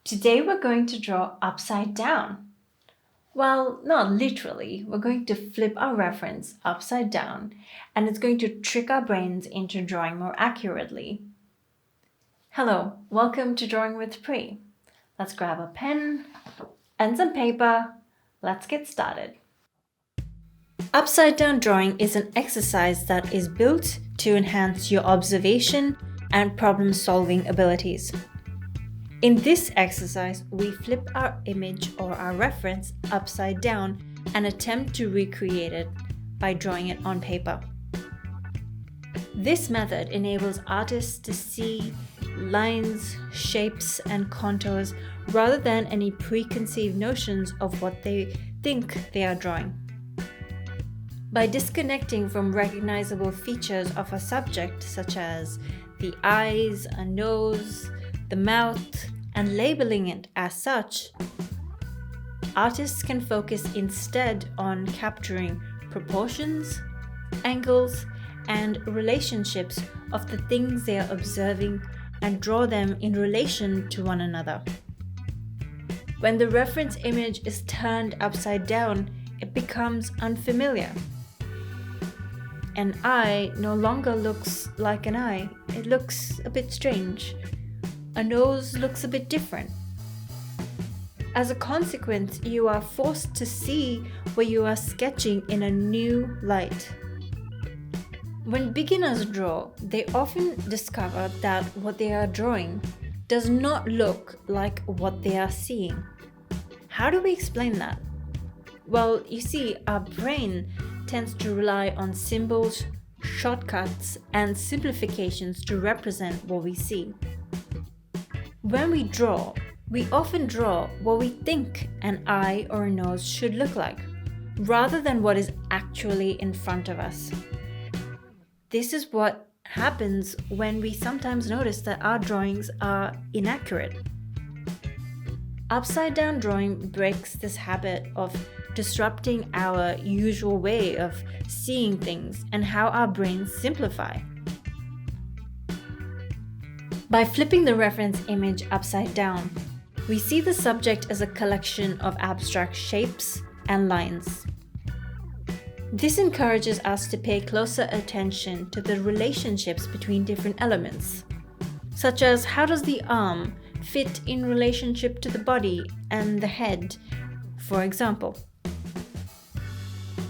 Today we're going to draw upside down. Well, not literally, we're going to flip our reference upside down and it's going to trick our brains into drawing more accurately. Hello, welcome to Drawing with Pri. Let's grab a pen and some paper. Let's get started. Upside down drawing is an exercise that is built to enhance your observation and problem-solving abilities. In this exercise, we flip our image or our reference upside down and attempt to recreate it by drawing it on paper. This method enables artists to see lines, shapes, and contours rather than any preconceived notions of what they think they are drawing. By disconnecting from recognizable features of a subject such as the eyes, a nose, the mouth, and labeling it as such, artists can focus instead on capturing proportions, angles, and relationships of the things they are observing and draw them in relation to one another. When the reference image is turned upside down, it becomes unfamiliar. An eye no longer looks like an eye, it looks a bit strange. A nose looks a bit different. As a consequence, you are forced to see what you are sketching in a new light. When beginners draw, they often discover that what they are drawing does not look like what they are seeing. How do we explain that? Well, you see, our brain tends to rely on symbols, shortcuts, and simplifications to represent what we see. When we draw, we often draw what we think an eye or a nose should look like, rather than what is actually in front of us. This is what happens when we sometimes notice that our drawings are inaccurate. Upside down drawing breaks this habit of disrupting our usual way of seeing things and how our brains simplify. By flipping the reference image upside down, we see the subject as a collection of abstract shapes and lines. This encourages us to pay closer attention to the relationships between different elements, such as how does the arm fit in relationship to the body and the head, for example.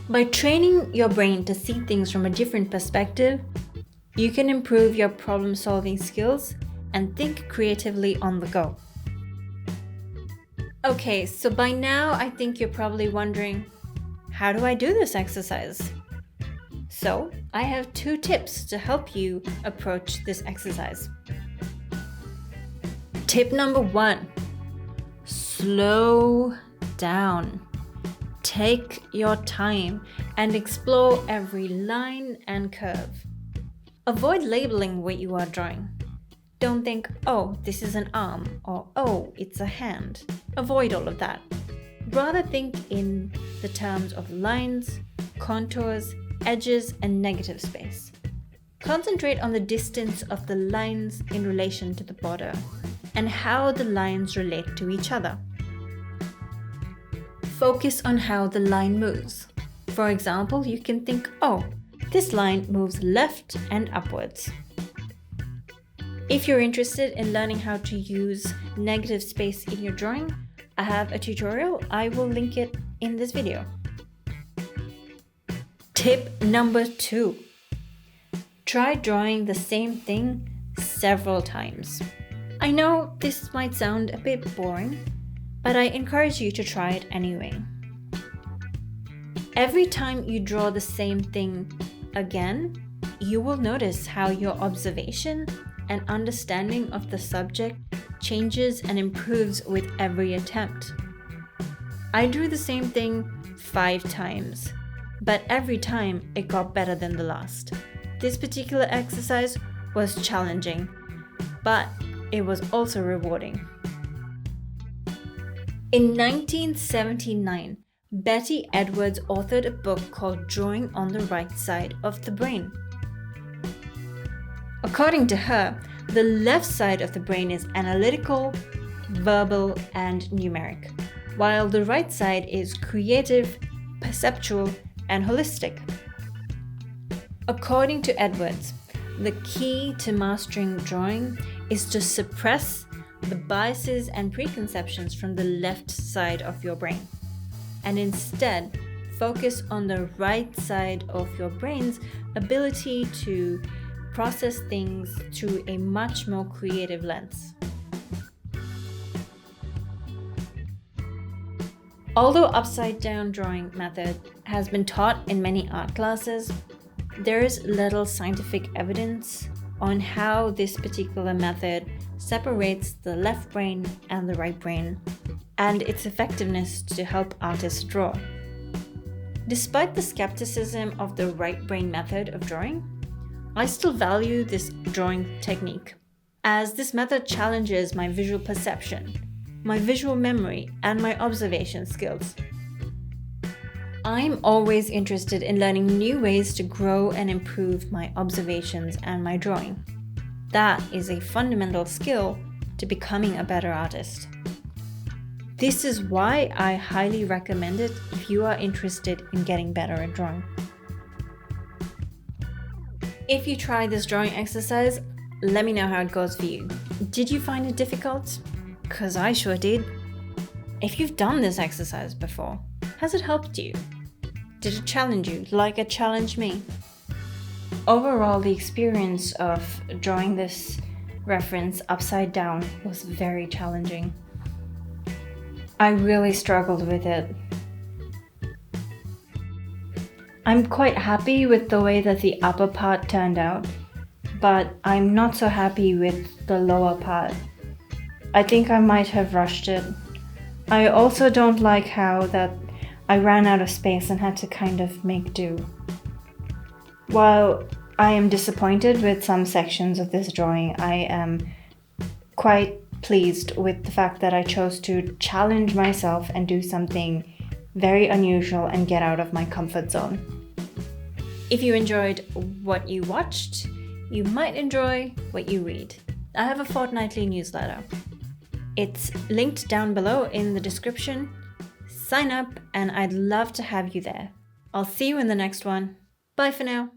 By training your brain to see things from a different perspective, you can improve your problem-solving skills and think creatively on the go. Okay, so by now I think you're probably wondering, how do I do this exercise? So I have 2 tips to help you approach this exercise. Tip number 1, slow down. Take your time and explore every line and curve. Avoid labeling what you are drawing. Don't think, oh, this is an arm, or oh, it's a hand. Avoid all of that. Rather think in the terms of lines, contours, edges, and negative space. Concentrate on the distance of the lines in relation to the border and how the lines relate to each other. Focus on how the line moves. For example, you can think, oh, this line moves left and upwards. If you're interested in learning how to use negative space in your drawing, I have a tutorial. I will link it in this video. Tip number 2. Try drawing the same thing several times. I know this might sound a bit boring, but I encourage you to try it anyway. Every time you draw the same thing again, you will notice how your observation and understanding of the subject changes and improves with every attempt. I drew the same thing 5 times, but every time it got better than the last. This particular exercise was challenging, but it was also rewarding. In 1979, Betty Edwards authored a book called Drawing on the Right Side of the Brain. According to her, the left side of the brain is analytical, verbal, and numeric, while the right side is creative, perceptual, and holistic. According to Edwards, the key to mastering drawing is to suppress the biases and preconceptions from the left side of your brain, and instead focus on the right side of your brain's ability to process things through a much more creative lens. Although upside down drawing method has been taught in many art classes, there is little scientific evidence on how this particular method separates the left brain and the right brain, and its effectiveness to help artists draw. Despite the skepticism of the right brain method of drawing, I still value this drawing technique, as this method challenges my visual perception, my visual memory, and my observation skills. I'm always interested in learning new ways to grow and improve my observations and my drawing. That is a fundamental skill to becoming a better artist. This is why I highly recommend it if you are interested in getting better at drawing. If you try this drawing exercise, let me know how it goes for you. Did you find it difficult? 'Cause I sure did. If you've done this exercise before, has it helped you? Did it challenge you like it challenged me? Overall, the experience of drawing this reference upside down was very challenging. I really struggled with it. I'm quite happy with the way that the upper part turned out, but I'm not so happy with the lower part. I think I might have rushed it. I also don't like how that I ran out of space and had to kind of make do. While I am disappointed with some sections of this drawing, I am quite pleased with the fact that I chose to challenge myself and do something very unusual and get out of my comfort zone. If you enjoyed what you watched, you might enjoy what you read. I have a fortnightly newsletter. It's linked down below in the description. Sign up and I'd love to have you there. I'll see you in the next one. Bye for now.